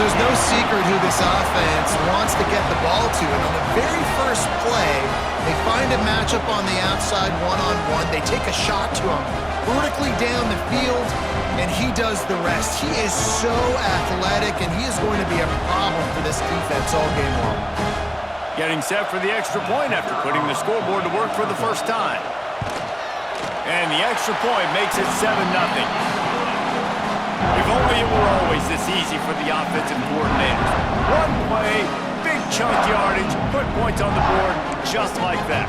there's no secret who this offense wants to get the ball to. And on the very first play, they find a matchup on the outside one-on-one. They take a shot to him vertically down the field, and he does the rest. He is so athletic, and he is going to be a problem for this defense all game long. Getting set for the extra point after putting the scoreboard to work for the first time. And the extra point makes it 7-0. If only it were always this easy for the offensive coordinators. One play, big chunk yardage, put points on the board just like that.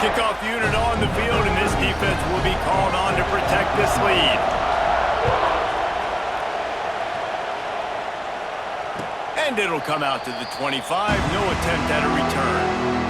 Kickoff unit on the field, and this defense will be called on to protect this lead. And it'll come out to the 25, no attempt at a return.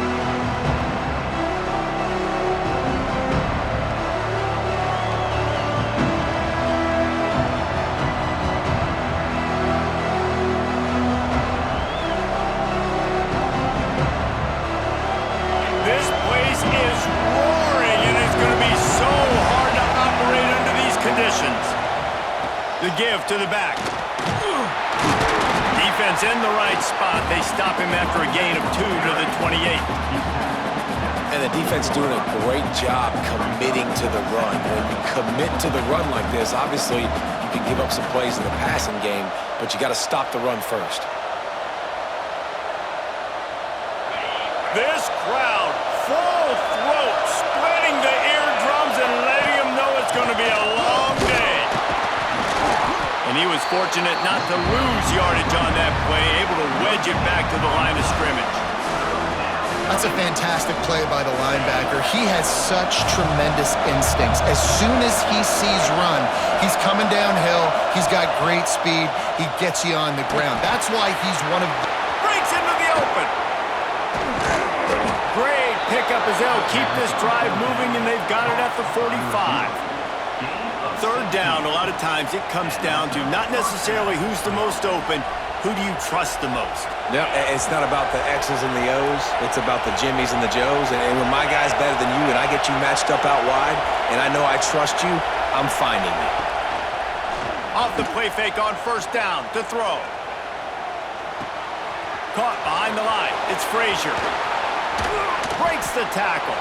The give to the back. Defense in the right spot. They stop him after a gain of 2 to the 28. And the defense doing a great job committing to the run. When you commit to the run like this, obviously you can give up some plays in the passing game, but you got to stop the run first. This crowd, full throat, splitting the eardrums and letting them know it's going to be a long day. And he was fortunate not to lose yardage on that play, able to wedge it back to the line of scrimmage. That's a fantastic play by the linebacker. He has such tremendous instincts. As soon as he sees run, he's coming downhill. He's got great speed. He gets you on the ground. That's why he's one of the... Breaks into the open. Great pickup as they'll keep this drive moving, and they've got it at the 45. Third down, a lot of times it comes down to not necessarily who's the most open, who do you trust the most? No, it's not about the X's and the O's. It's about the Jimmies and the Joes. And when my guy's better than you and I get you matched up out wide and I know I trust you, I'm finding you. Off the play fake on first down to throw. Caught behind the line. It's Frazier. Breaks the tackle.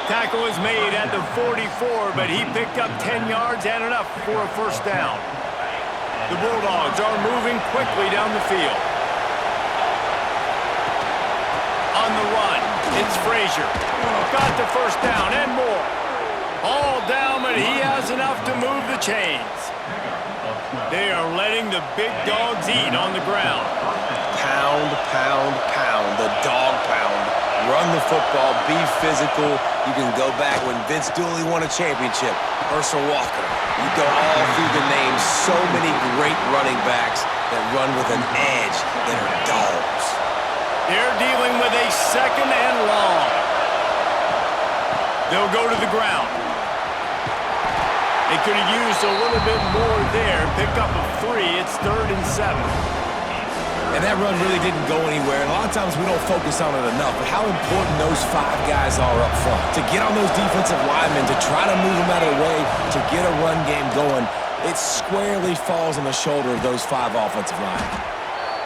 Tackle is made at the 44, but he picked up 10 yards and enough for a first down. The Bulldogs are moving quickly down the field. On the run, it's Frazier. Got the first down and more. All down, but he has enough to move the chains. They are letting the big dogs eat on the ground. Pound, pound, pound, the dog pound. Run the football, be physical. You can go back when Vince Dooley won a championship. Herschel Walker. You go all through the names. So many great running backs that run with an edge that are dogs. They're dealing with a second and long. They'll go to the ground. They could have used a little bit more there. Pick up a 3. It's 3rd and 7. And that run really didn't go anywhere. And a lot of times we don't focus on it enough. But how important those 5 guys are up front. To get on those defensive linemen, to try to move them out of the way, to get a run game going, it squarely falls on the shoulder of those 5 offensive linemen.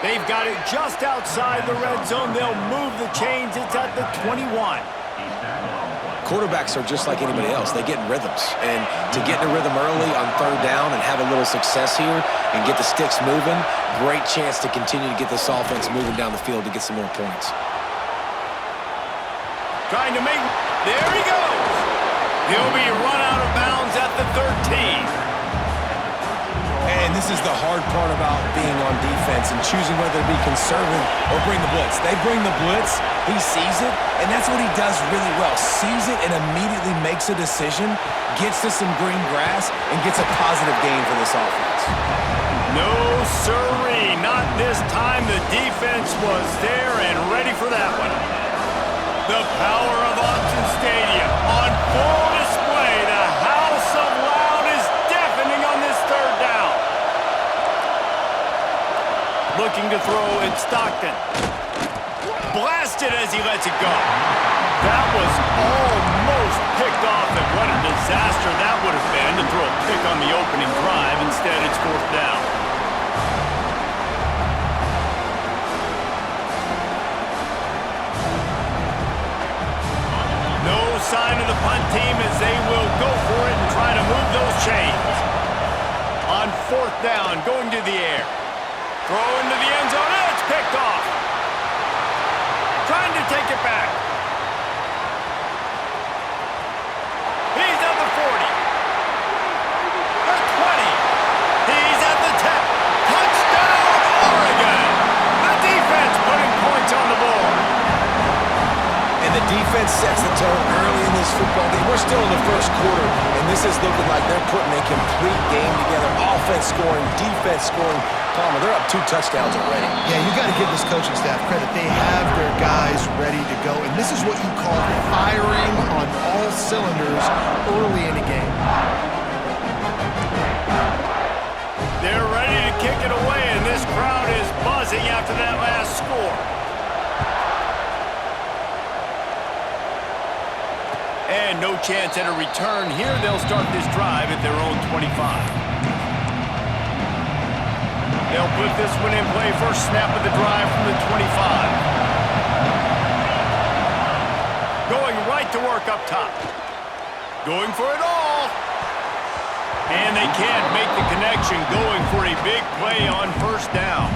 They've got it just outside the red zone. They'll move the chains. It's at the 21. Quarterbacks are just like anybody else. They get in rhythms. And to get in a rhythm early on 3rd down and have a little success here and get the sticks moving, great chance to continue to get this offense moving down the field to get some more points. Trying to make... There he goes! He'll be run out of bounds at the 13. And this is the hard part about being on defense and choosing whether to be conservative or bring the blitz. They bring the blitz, he sees it, and that's what he does really well. Sees it and immediately makes a decision, gets to some green grass, and gets a positive gain for this offense. No sirree, not this time. The defense was there and ready for that one. The power of Autzen Stadium on full display. The house of loud is deafening on this 3rd down. Looking to throw in Stockton. Blasted as he lets it go. That was almost picked off, and what a disaster that would have been to throw a pick on the opening drive. Instead, it's 4th down. 4th down, going to the air. Throw into the end zone, and it's picked off. Trying to take it back. He's at the 40. The 20. He's at the 10. Touchdown, Oregon. The defense putting points on the board. And the defense sets the tone early in this football game. We're still in the first quarter, and this is looking like they're putting a complete game together. Offense scoring, defense scoring. Palmer, they're up 2 touchdowns already. Yeah, you got to give this coaching staff credit. They have their guys ready to go, and this is what you call firing on all cylinders early in the game. They're ready to kick it away, and this crowd is buzzing after that last score. And no chance at a return here. They'll start this drive at their own 25. They'll put this one in play. First snap of the drive from the 25. Going right to work up top. Going for it all. And they can't make the connection, going for a big play on first down.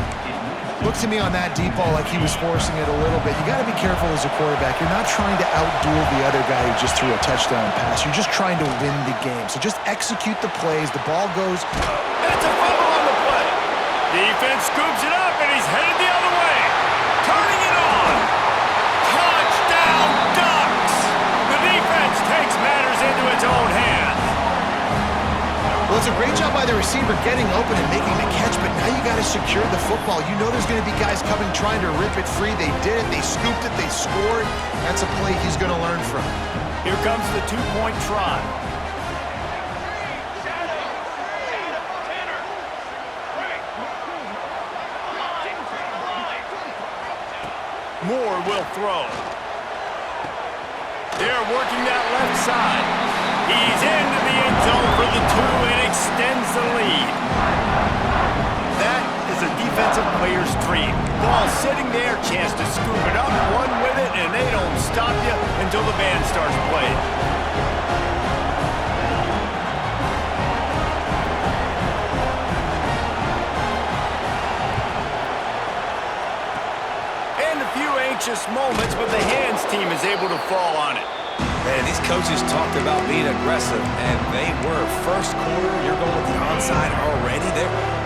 Looks to me on that deep ball like he was forcing it a little bit. You got to be careful as a quarterback. You're not trying to outduel the other guy who just threw a touchdown pass. You're just trying to win the game. So just execute the plays. The ball goes. That's a fumble on the play. Defense scoops it up, and he's headed the other way. Turning it on. Touchdown, Ducks. The defense takes matters into its own hands. Well, it's a great job by the receiver getting open and making the catch, but now you got to secure the football. You know there's going to be guys coming trying to rip it free. They did it. They scooped it. They scored. That's a play he's going to learn from. Here comes the 2-point try. Moore will throw. They're working that left side. He's into the end zone for the 2 and extends the lead. That is a defensive player's dream. Ball sitting there, chance to scoop it up, run with it, and they don't stop you until the band starts playing. And a few anxious moments, but the hands team is able to fall on it. Man, these coaches talked about being aggressive, and they were. First quarter, you're going with the onside already.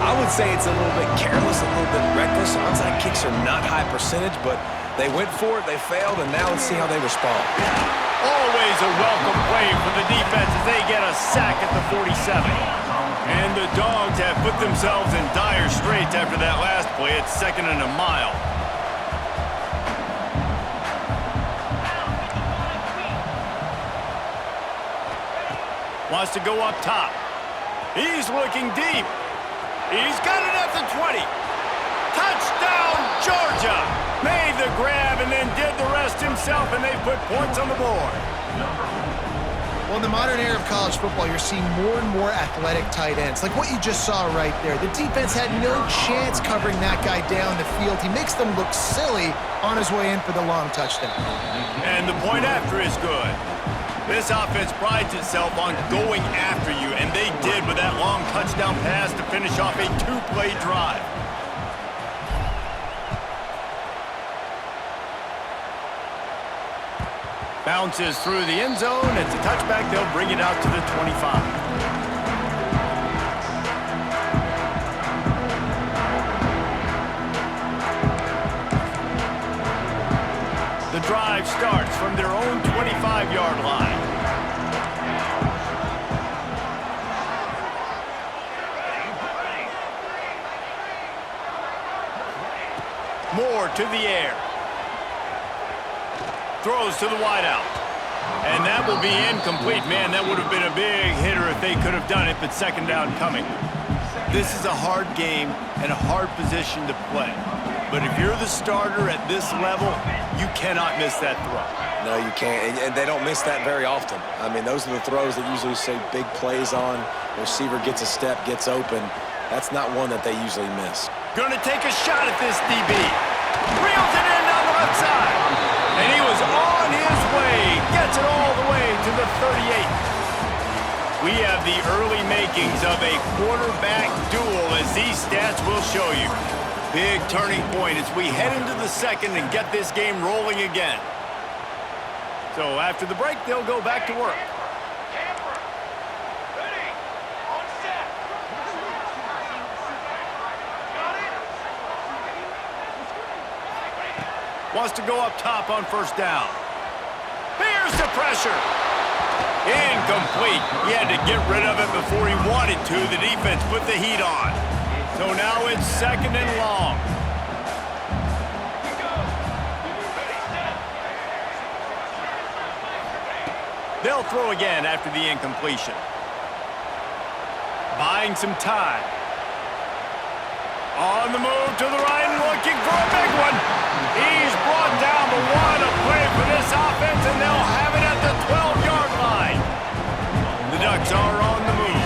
I would say it's a little bit careless, a little bit reckless. Onside kicks are not high percentage, but they went for it, they failed, and now let's see how they respond. Always a welcome play for the defense as they get a sack at the 47. And the Dogs have put themselves in dire straits after that last play. It's 2nd and a mile. Wants to go up top. He's looking deep. He's got it at the 20. Touchdown, Georgia! Made the grab and then did the rest himself, and they put points on the board. Well, in the modern era of college football, you're seeing more and more athletic tight ends, like what you just saw right there. The defense had no chance covering that guy down the field. He makes them look silly on his way in for the long touchdown. And the point after is good. This offense prides itself on going after you, and they did with that long touchdown pass to finish off a 2-play drive. Bounces through the end zone. It's a touchback. They'll bring it out to the 25. The drive starts from their own 25-yard line. Moore to the air. Throws to the wideout. And that will be incomplete. Man, that would have been a big hitter if they could have done it, but 2nd down coming. This is a hard game and a hard position to play. But if you're the starter at this level, you cannot miss that throw. No, you can't, and they don't miss that very often. I mean, those are the throws that usually say big plays on. The receiver gets a step, gets open. That's not one that they usually miss. Gonna take a shot at this DB. Reels it in down the left side. And he was on his way. Gets it all the way to the 38. We have the early makings of a quarterback duel, as these stats will show you. Big turning point as we head into the second and get this game rolling again. So after the break, they'll go back to work. Wants to go up top on first down. Here's the pressure. Incomplete. He had to get rid of it before he wanted to. The defense put the heat on. So now it's second and long. They'll throw again after the incompletion. Buying some time. On the move to the right, looking for a big one. He's brought down, but what a play for this offense, and they'll have it at the 12-yard line. The Ducks are on the move.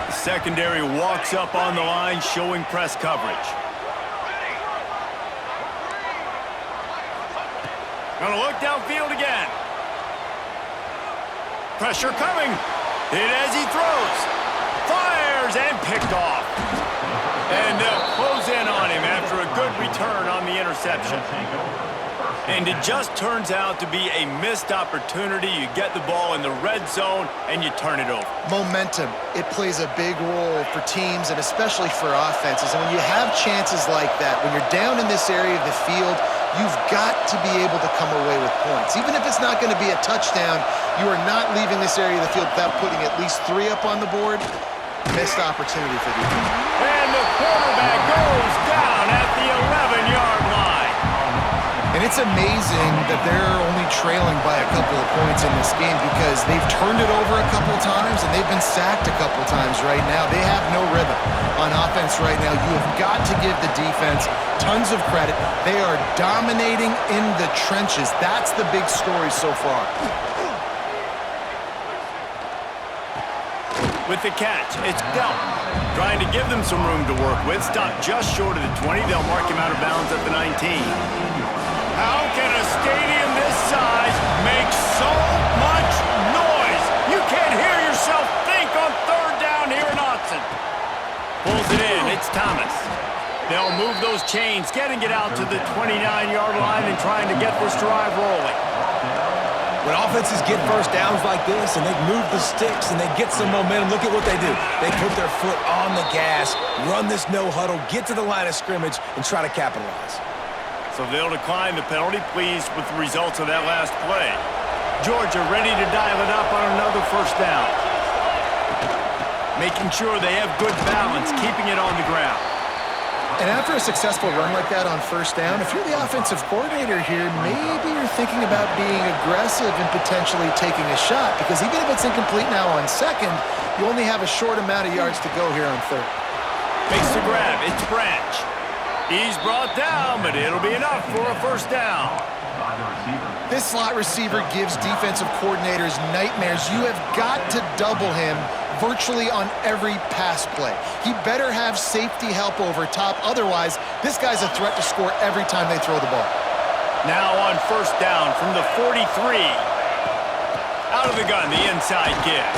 The secondary walks up on the line, showing press coverage. Gonna look downfield again. Pressure coming. Hit as he throws. Fires and picked off. And they'll close in on him after a good return on the interception. And it just turns out to be a missed opportunity. You get the ball in the red zone and you turn it over. Momentum, it plays a big role for teams and especially for offenses. And when you have chances like that, when you're down in this area of the field, you've got to be able to come away with points. Even if it's not going to be a touchdown, you are not leaving this area of the field without putting at least 3 up on the board. Missed opportunity for the team. And the quarterback goes down at the 11-yard line. And it's amazing that they're only trailing by a couple of points in this game because they've turned it over a couple times and they've been sacked a couple times right now. They have no rhythm on offense right now. You have got to give the defense tons of credit. They are dominating in the trenches. That's the big story so far. With the catch, it's Delton. Trying to give them some room to work with. Stopped just short of the 20. They'll mark him out of bounds at the 19. How can a stadium this size make so much noise? You can't hear yourself think on third down here in Autzen. Pulls it in. It's Thomas. They'll move those chains, getting it out to the 29-yard line and trying to get this drive rolling. When offenses get first downs like this and they move the sticks and they get some momentum, look at what they do. They put their foot on the gas, run this no-huddle, get to the line of scrimmage, and try to capitalize. So they'll decline the penalty, pleased with the results of that last play. Georgia ready to dial it up on another first down. Making sure they have good balance, keeping it on the ground. And after a successful run like that on first down, if you're the offensive coordinator here, maybe you're thinking about being aggressive and potentially taking a shot because even if it's incomplete now on second, you only have a short amount of yards to go here on third. Makes the grab. It's Branch. He's brought down, but it'll be enough for a first down. This slot receiver gives defensive coordinators nightmares. You have got to double him virtually on every pass play. He better have safety help over top. Otherwise, this guy's a threat to score every time they throw the ball. Now on first down from the 43. Out of the gun, the inside give.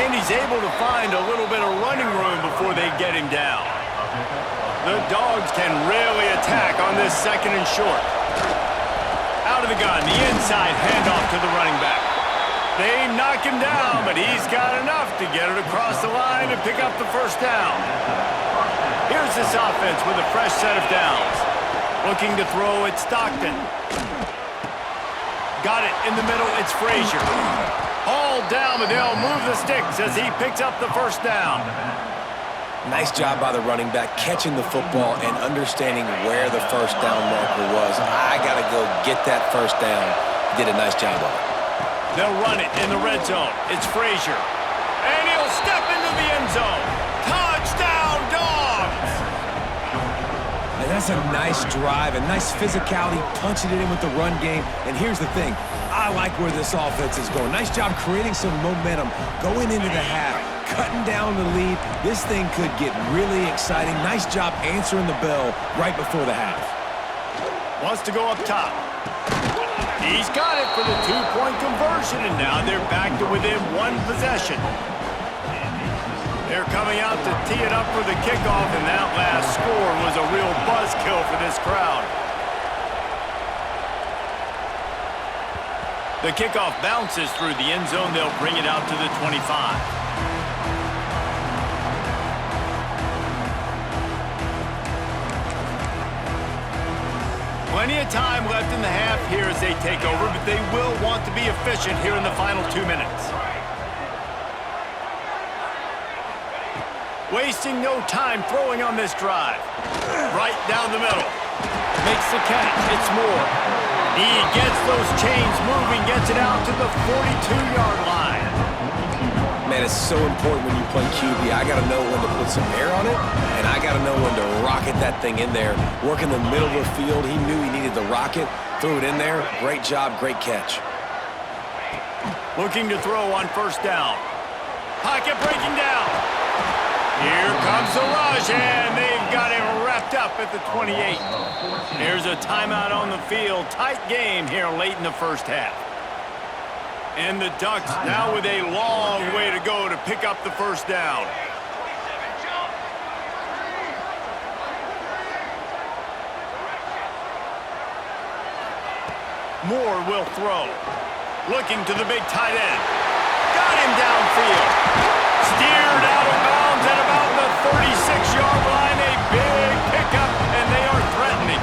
And he's able to find a little bit of running room before they get him down. The Dogs can really attack on this second and short. Out of the gun, the inside handoff to the running back. They knock him down, but he's got enough to get it across the line and pick up the first down. Here's this offense with a fresh set of downs. Looking to throw, it's Stockton. Got it in the middle, it's Frazier. All down, but they'll move the sticks as he picks up the first down. Nice job by the running back catching the football and understanding where the first down marker was. I got to go get that first down. He did a nice job of it. They'll run it in the red zone. It's Frazier. And he'll step into the end zone. Touchdown, Dogs! And that's a nice drive, a nice physicality, punching it in with the run game. And here's the thing. I like where this offense is going. Nice job creating some momentum, going into the half, cutting down the lead. This thing could get really exciting. Nice job answering the bell right before the half. Wants to go up top. He's got it for the two-point conversion, and now they're back to within one possession. They're coming out to tee it up for the kickoff, and that last score was a real buzzkill for this crowd. The kickoff bounces through the end zone. They'll bring it out to the 25. Plenty of time left in the half here as they take over, but they will want to be efficient here in the final 2 minutes. Wasting no time throwing on this drive. Right down the middle. Makes the catch. It's Moore. He gets those chains moving, gets it out to the 42-yard line. Man, it's so important when you play QB. I got to know when to put some air on it, and I got to know when to rocket that thing in there. Work in the middle of the field. He knew he needed the rocket, threw it in there. Great job, great catch. Looking to throw on first down. Pocket breaking down. Here comes the rush, and they've got him wrapped up at the 28. There's a timeout on the field. Tight game here late in the first half. And the Ducks now with a long way to go to pick up the first down. Moore will throw. Looking to the big tight end. Got him downfield. Steered out of bounds at about the 36-yard line. A big pickup, and they are threatening.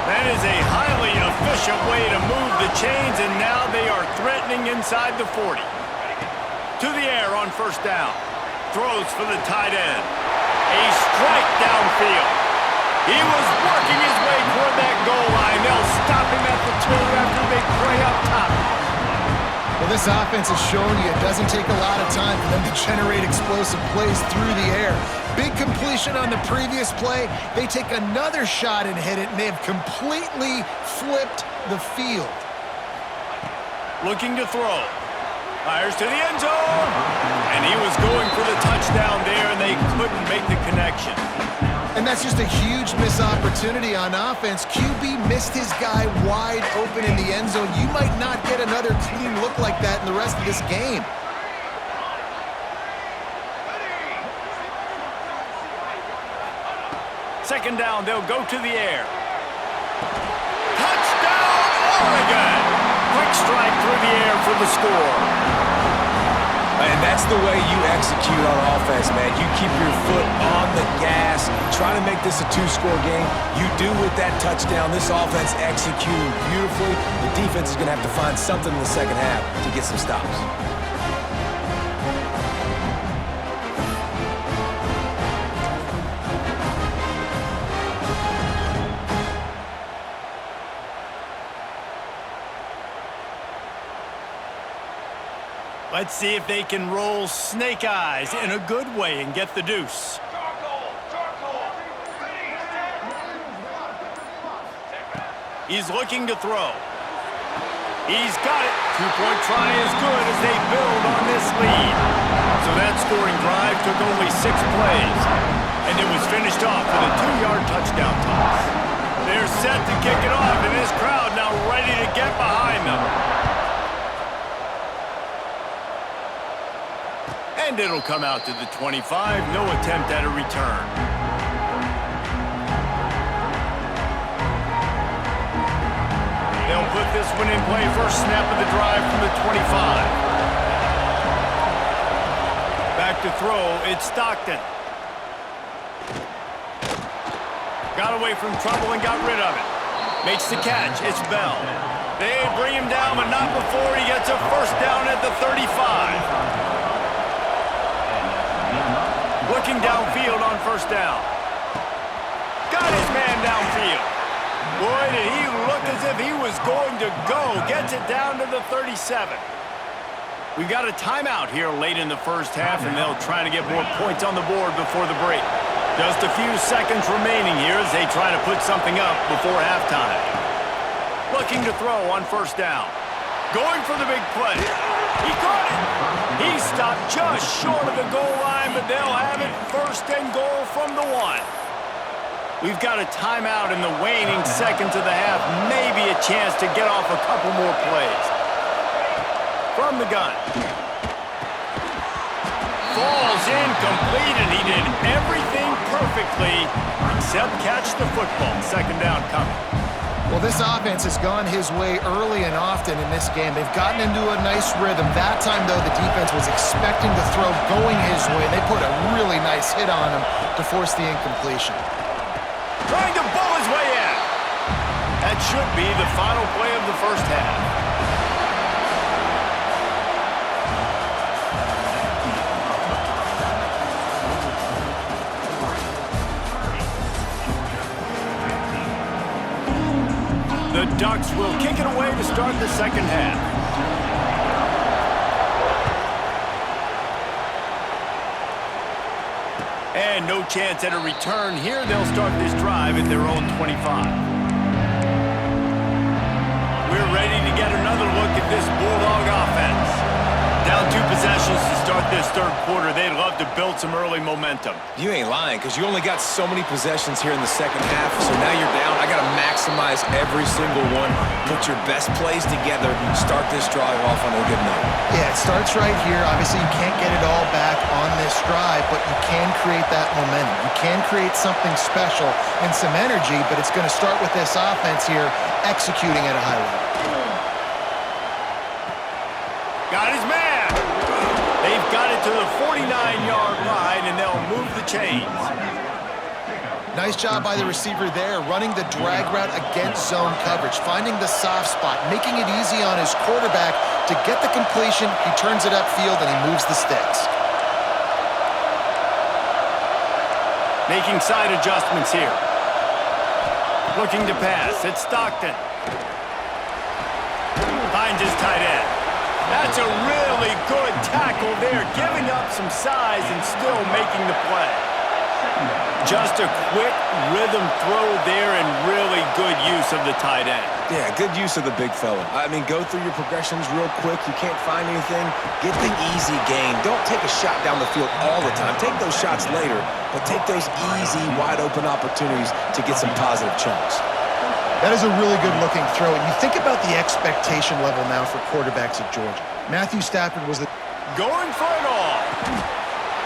That is a highly efficient way to move the chains, and now they are threatening inside the 40. To the air on first down. Throws for the tight end. A strike downfield. He was working his way toward that goal line. They'll stop him at the 2 after a big play up top. Well, this offense has shown you it doesn't take a lot of time for them to generate explosive plays through the air. Big completion on the previous play. They take another shot and hit it, and they have completely flipped the field. Looking to throw. Fires to the end zone. And he was going for the touchdown there, and they couldn't make the connection. And that's just a huge missed opportunity on offense. QB missed his guy wide open in the end zone. You might not get another clean look like that in the rest of this game. Second down, they'll go to the air. Touchdown, Oregon! Quick strike through the air for the score. And that's the way you execute on offense, man. You keep your foot on the gas, try to make this a 2-score game. You do with that touchdown. This offense executing beautifully. The defense is going to have to find something in the second half to get some stops. Let's see if they can roll snake eyes in a good way and get the deuce. He's looking to throw. He's got it. Two-point try is good as they build on this lead. So that scoring drive took only 6 plays. And it was finished off with a 2-yard touchdown toss. They're set to kick it off, and this crowd now ready to get behind them. And it'll come out to the 25. No attempt at a return. They'll put this one in play. First snap of the drive from the 25. Back to throw. It's Stockton. Got away from trouble and got rid of it. Makes the catch. It's Bell. They bring him down, but not before he gets a first down at the 35. Looking downfield on first down. Got his man downfield. Boy, did he look as if he was going to go. Gets it down to the 37. We've got a timeout here late in the first half, and they'll try to get more points on the board before the break. Just a few seconds remaining here as they try to put something up before halftime. Looking to throw on first down. Going for the big play. He caught it. He stopped just short of the goal line, but they'll have it first and goal from the 1. We've got a timeout in the waning seconds of the half. Maybe a chance to get off a couple more plays. From the gun. Falls incomplete, and he did everything perfectly except catch the football. Second down coming. Well, this offense has gone his way early and often in this game. They've gotten into a nice rhythm. That time, though, the defense was expecting the throw going his way. They put a really nice hit on him to force the incompletion. Trying to bowl his way in. That should be the final play of the first half. The Ducks will kick it away to start the second half. And no chance at a return here. They'll start this drive at their own 25. We're ready to get another look at this Bulldog offense. Down 2 possessions to start this third quarter. They'd love to build some early momentum. You ain't lying, because you only got so many possessions here in the second half, so now you're down. I got to maximize every single one. Put your best plays together. Start this drive off on a good note. Yeah, it starts right here. Obviously, you can't get it all back on this drive, but you can create that momentum. You can create something special and some energy, but it's going to start with this offense here executing at a high level. Got his man. They've got it to the 49-yard line, and they'll move the chains. Nice job by the receiver there, running the drag route against zone coverage, finding the soft spot, making it easy on his quarterback to get the completion. He turns it upfield, and he moves the sticks. Making side adjustments here. Looking to pass. It's Stockton. Finds his tight end. That's a really good tackle there, giving up some size and still making the play. Just a quick rhythm throw there and really good use of the tight end. Yeah, good use of the big fella. I mean, go through your progressions real quick. You can't find anything. Get the easy gain. Don't take a shot down the field all the time. Take those shots later, but take those easy, wide-open opportunities to get some positive chunks. That is a really good-looking throw, and you think about the expectation level now for quarterbacks at Georgia. Matthew Stafford was the... Going for it all.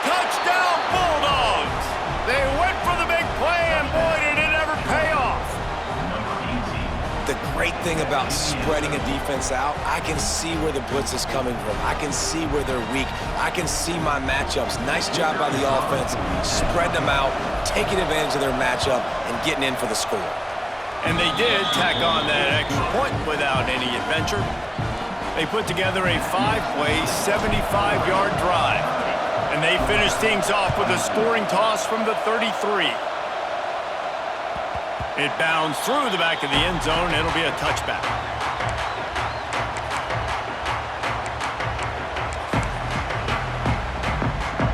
Touchdown, Bulldogs! They went for the big play, and boy, did it ever pay off. The great thing about spreading a defense out, I can see where the blitz is coming from. I can see where they're weak. I can see my matchups. Nice job by the offense, spreading them out, taking advantage of their matchup, and getting in for the score. And they did tack on that extra point without any adventure. They put together a 5-play, 75-yard drive. And they finished things off with a scoring toss from the 33. It bounced through the back of the end zone. It'll be a touchback.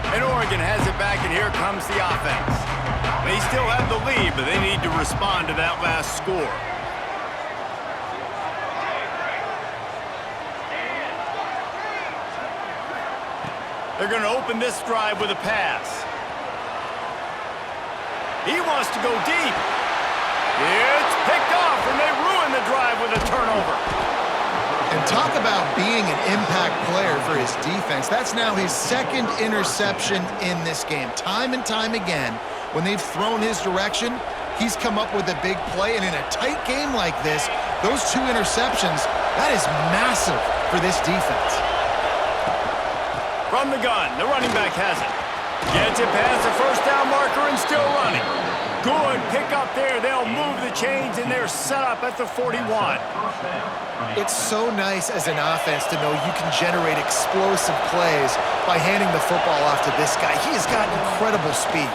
And Oregon has it back, and here comes the offense. They still have the lead, but they need to respond to that last score. They're going to open this drive with a pass. He wants to go deep. It's picked off, and they ruin the drive with a turnover. And talk about being an impact player for his defense. That's now his second interception in this game. Time and time again, when they've thrown his direction, he's come up with a big play. And in a tight game like this, those 2 interceptions, that is massive for this defense. From the gun, the running back has it. Gets it past the first down marker and still running. Good pickup there. They'll move the chains, and they're set up at the 41. It's so nice as an offense to know you can generate explosive plays by handing the football off to this guy. He has got incredible speed.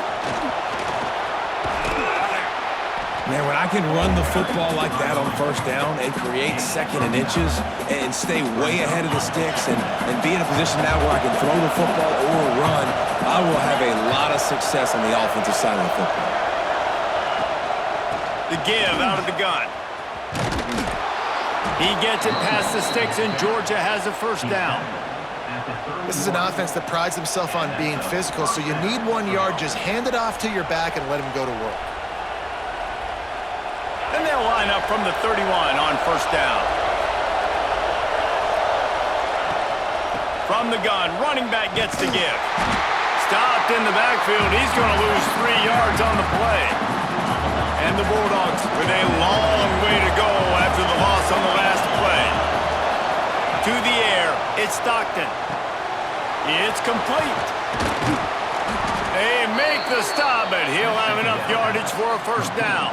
Man, when I can run the football like that on first down and create second and inches and stay way ahead of the sticks and be in a position now where I can throw the football or run, I will have a lot of success on the offensive side of the football. The give out of the gun. He gets it past the sticks, and Georgia has a first down. This is an offense that prides themselves on being physical, so you need 1 yard. Just hand it off to your back and let him go to work. And they'll line up from the 31 on first down. From the gun, running back gets the give. Stopped in the backfield. He's going to lose 3 yards on the play. And the Bulldogs with a long way to go after the loss on the last play. To the air, it's Stockton. It's complete. They make the stop, but he'll have enough yardage for a first down.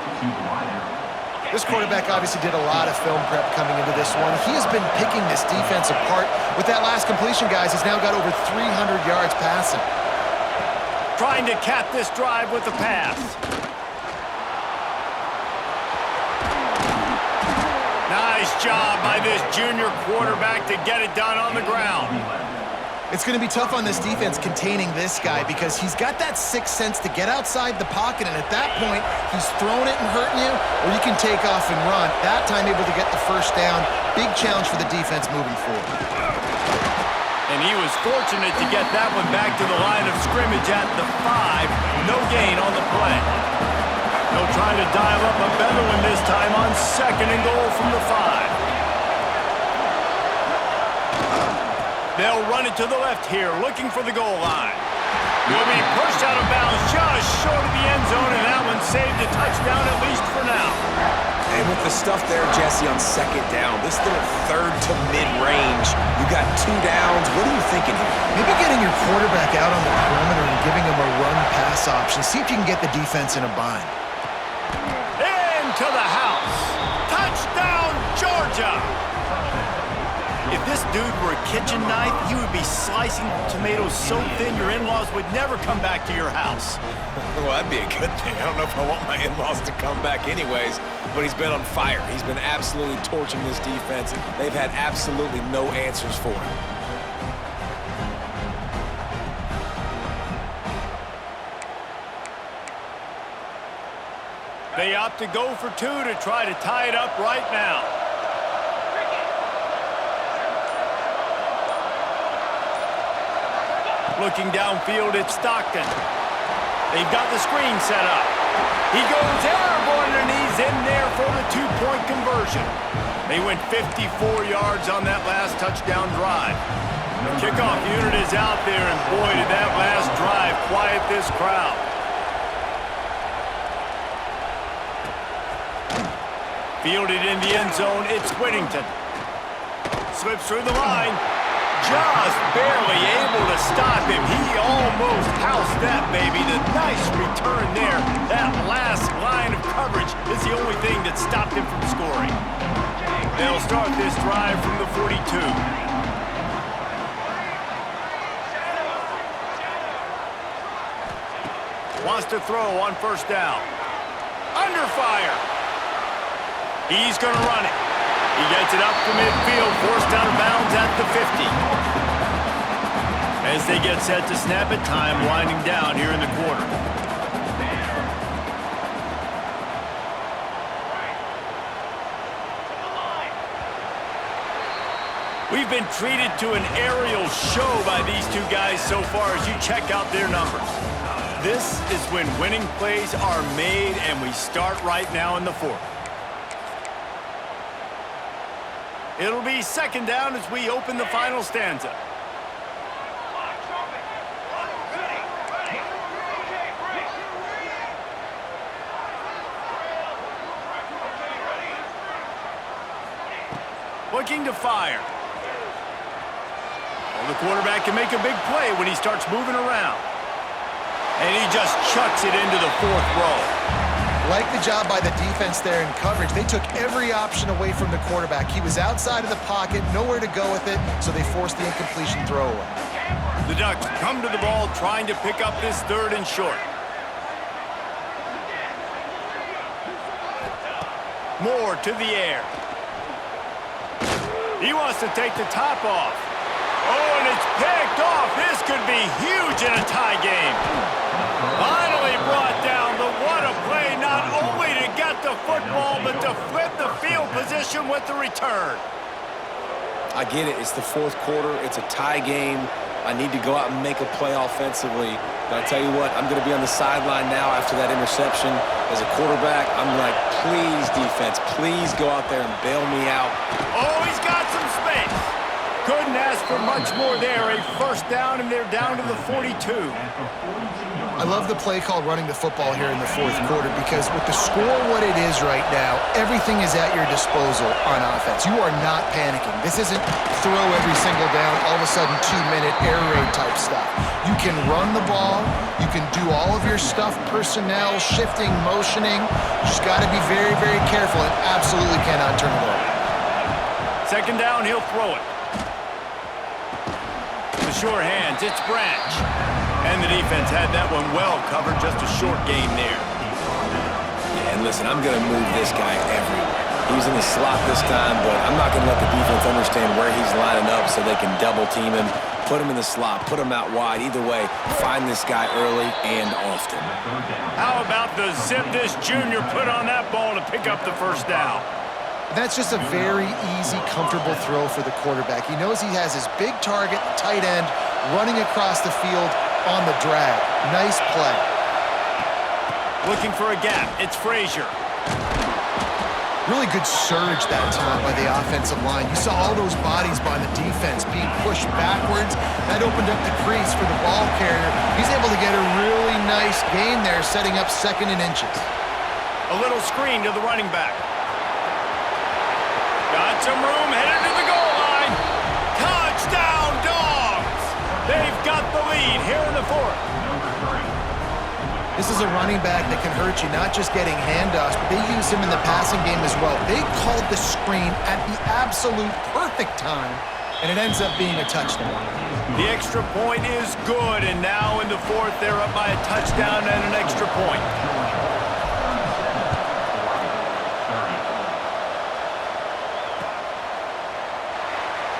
This quarterback obviously did a lot of film prep coming into this one. He has been picking this defense apart. With that last completion, guys, he's now got over 300 yards passing. Trying to cap this drive with the pass. Nice job by this junior quarterback to get it done on the ground. It's going to be tough on this defense containing this guy because he's got that sixth sense to get outside the pocket, and at that point, he's throwing it and hurting you, or you can take off and run. That time able to get the first down. Big challenge for the defense moving forward. And he was fortunate to get that one back to the line of scrimmage at the 5. No gain on the play. They'll try to dial up a better one this time on 2nd and goal from the 5. They'll run it to the left here, looking for the goal line. Will be pushed out of bounds just short of the end zone, and that one saved a touchdown at least for now. And with the stuff there, Jesse, on 2nd down, this little 3rd to mid-range, you got 2 downs. What are you thinking here? Maybe getting your quarterback out on the perimeter and giving him a run-pass option. See if you can get the defense in a bind. Into the house. Touchdown, Georgia! If this dude were a kitchen knife, he would be slicing tomatoes so thin your in-laws would never come back to your house. Well, that'd be a good thing. I don't know if I want my in-laws to come back anyways, but he's been on fire. He's been absolutely torching this defense. They've had absolutely no answers for him. They opt to go for 2 to try to tie it up right now. Looking downfield, it's Stockton. They've got the screen set up. He goes airborne, and he's in there for the 2-point conversion. They went 54 yards on that last touchdown drive. The kickoff unit is out there, and boy, did that last drive quiet this crowd. Fielded in the end zone, it's Whittington. Slips through the line. Just barely able to stop him. He almost housed that baby. The nice return there. That last line of coverage is the only thing that stopped him from scoring. They'll start this drive from the 42. Wants to throw on first down. Under fire. He's going to run it. He gets it up to midfield, forced out of bounds at the 50. As they get set to snap it, time winding down here in the quarter. We've been treated to an aerial show by these two guys so far as you check out their numbers. This is when winning plays are made, and we start right now in the 4th. It'll be 2nd down as we open the final stanza. Looking to fire. Well, the quarterback can make a big play when he starts moving around. And he just chucks it into the 4th row. Like the job by the defense there in coverage. They took every option away from the quarterback. He was outside of the pocket, nowhere to go with it, so they forced the incompletion throwaway. The Ducks come to the ball trying to pick up this 3rd and short. Moore to the air. He wants to take the top off. Oh, and it's picked off. This could be huge in a tie game. Finally brought down, but what a play, not only to get the football, but to flip the field position with the return. I get it. It's the 4th quarter. It's a tie game. I need to go out and make a play offensively. But I tell you what, I'm going to be on the sideline now after that interception. As a quarterback, I'm like, please, defense, please go out there and bail me out. Oh, he's got some space. Couldn't ask for much more there. A first down, and they're down to the 42. I love the play call running the football here in the fourth quarter because with the score what it is right now, everything is at your disposal on offense. You are not panicking. This isn't throw every single down, all of a sudden 2-minute air raid type stuff. You can run the ball. You can do all of your stuff, personnel, shifting, motioning. You just got to be very, very careful and absolutely cannot turn it over. Second down, he'll throw it. The sure hands, it's Branch. And the defense had that one well covered, just a short gain there. Yeah, and listen, I'm going to move this guy everywhere. He's in the slot this time, but I'm not going to let the defense understand where he's lining up so they can double team him, put him in the slot, put him out wide. Either way, find this guy early and often. How about the zip this junior put on that ball to pick up the first down? That's just a very easy, comfortable throw for the quarterback. He knows he has his big target, tight end, running across the field on the drag. Nice play. Looking for a gap. It's Frazier. Really good surge that time by the offensive line. You saw all those bodies by the defense being pushed backwards. That opened up the crease for the ball carrier. He's able to get a really nice gain there, setting up 2nd and inches. A little screen to the running back. Got some room, headed to the goal line. Touchdown, Dogs! They've got the lead here in the fourth. This is a running back that can hurt you, not just getting handoffs, but they use him in the passing game as well. They called the screen at the absolute perfect time, and it ends up being a touchdown. The extra point is good, and now in the fourth, they're up by a touchdown and an extra point.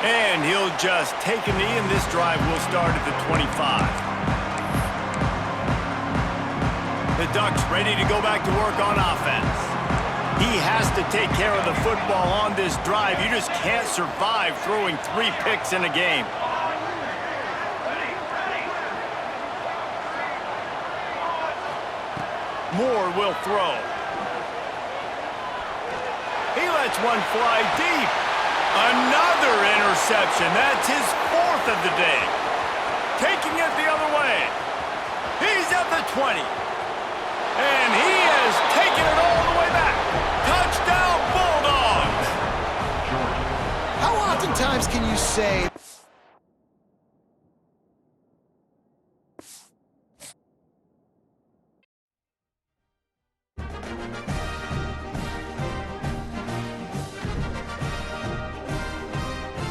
And he'll just take a knee, and this drive will start at the 25. The Ducks ready to go back to work on offense. He has to take care of the football on this drive. You just can't survive throwing 3 picks in a game. Moore will throw. He lets one fly deep. Another interception. That's his 4th of the day. Taking it the other way. He's at the 20. And he has taken it all the way back. Touchdown, Bulldogs! How oftentimes can you say